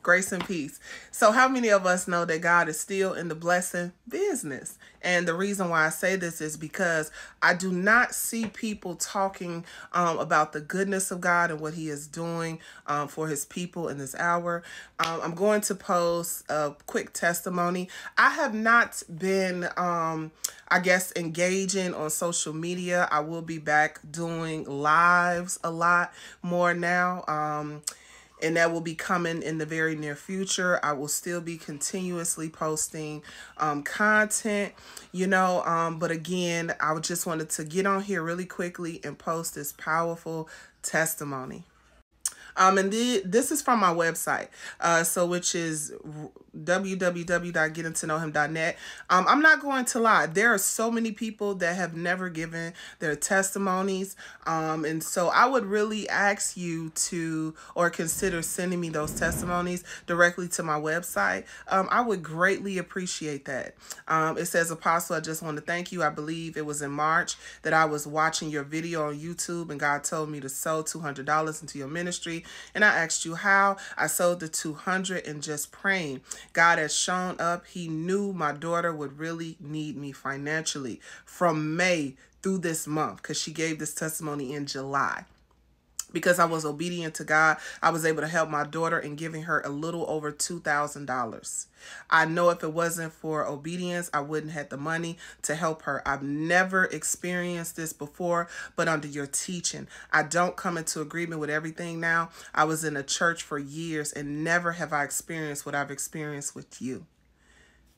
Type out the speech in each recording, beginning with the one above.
Grace and peace. So how many of us know that God is still in the blessing business? And the reason why I say this is because I do not see people talking about the goodness of God and what he is doing for his people in this hour. I'm going to post a quick testimony. I have not been, I guess, engaging on social media. I will be back doing lives a lot more now. And that will be coming in the very near future. I will still be continuously posting content, but again, I just wanted to get on here really quickly and post this powerful testimony. And this is from my website, which is www.gettingtoknowhim.net. I'm not going to lie. There are so many people that have never given their testimonies. And so I would really ask you to, or consider sending me those testimonies directly to my website. I would greatly appreciate that. It says, Apostle, I just want to thank you. I believe it was in March that I was watching your video on YouTube and God told me to sow $200 into your ministry. And I asked you how. I sold the $200 and just praying. God has shown up. He knew my daughter would really need me financially from May through this month, because she gave this testimony in July. Because I was obedient to God, I was able to help my daughter in giving her a little over $2,000. I know if it wasn't for obedience, I wouldn't have the money to help her. I've never experienced this before, but under your teaching, I don't come into agreement with everything now. I was in a church for years and never have I experienced what I've experienced with you.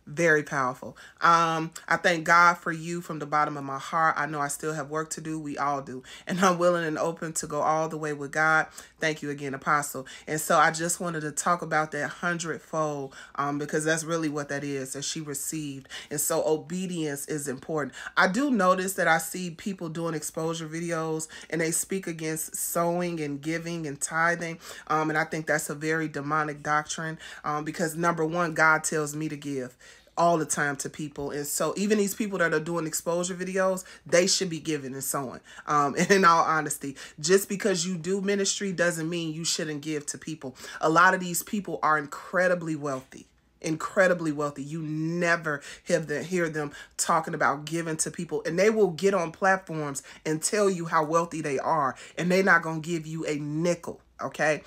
Very powerful. I thank God for you from the bottom of my heart. I know I still have work to do. We all do. And I'm willing and open to go all the way with God. Thank you again, Apostle. And so I just wanted to talk about that 100-fold because that's really what that is that she received. And so obedience is important. I do notice that I see people doing exposure videos and they speak against sowing and giving and tithing. And I think that's a very demonic doctrine because number one, God tells me to give all the time to people. And so even these people that are doing exposure videos, they should be giving and sowing. And in all honesty, just because you do ministry doesn't mean you shouldn't give to people. A lot of these people are incredibly wealthy. Incredibly wealthy. You never hear them talking about giving to people, and they will get on platforms and tell you how wealthy they are, and they're not going to give you a nickel. Okay.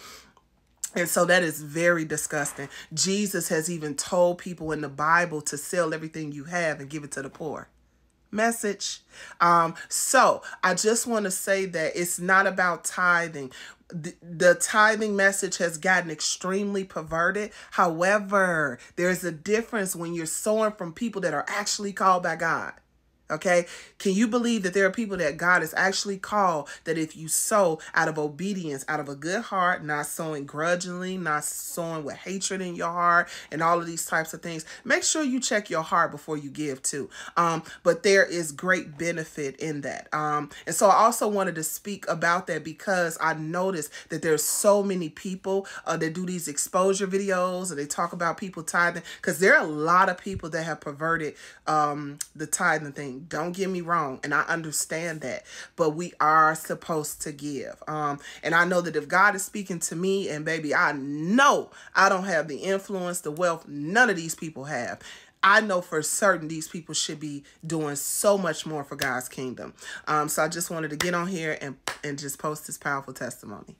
And so that is very disgusting. Jesus has even told people in the Bible to sell everything you have and give it to the poor. Message. So I just want to say that it's not about tithing. The tithing message has gotten extremely perverted. However, there's a difference when you're sowing from people that are actually called by God. Okay. Can you believe that there are people that God has actually called that if you sow out of obedience, out of a good heart, not sowing grudgingly, not sowing with hatred in your heart and all of these types of things, make sure you check your heart before you give too. But there is great benefit in that. And so I also wanted to speak about that because I noticed that there's so many people that do these exposure videos and they talk about people tithing, because there are a lot of people that have perverted the tithing thing. Don't get me wrong. And I understand that, but we are supposed to give. And I know that if God is speaking to me, and baby, I know I don't have the influence, the wealth, none of these people have. I know for certain these people should be doing so much more for God's kingdom. So I just wanted to get on here and just post this powerful testimony.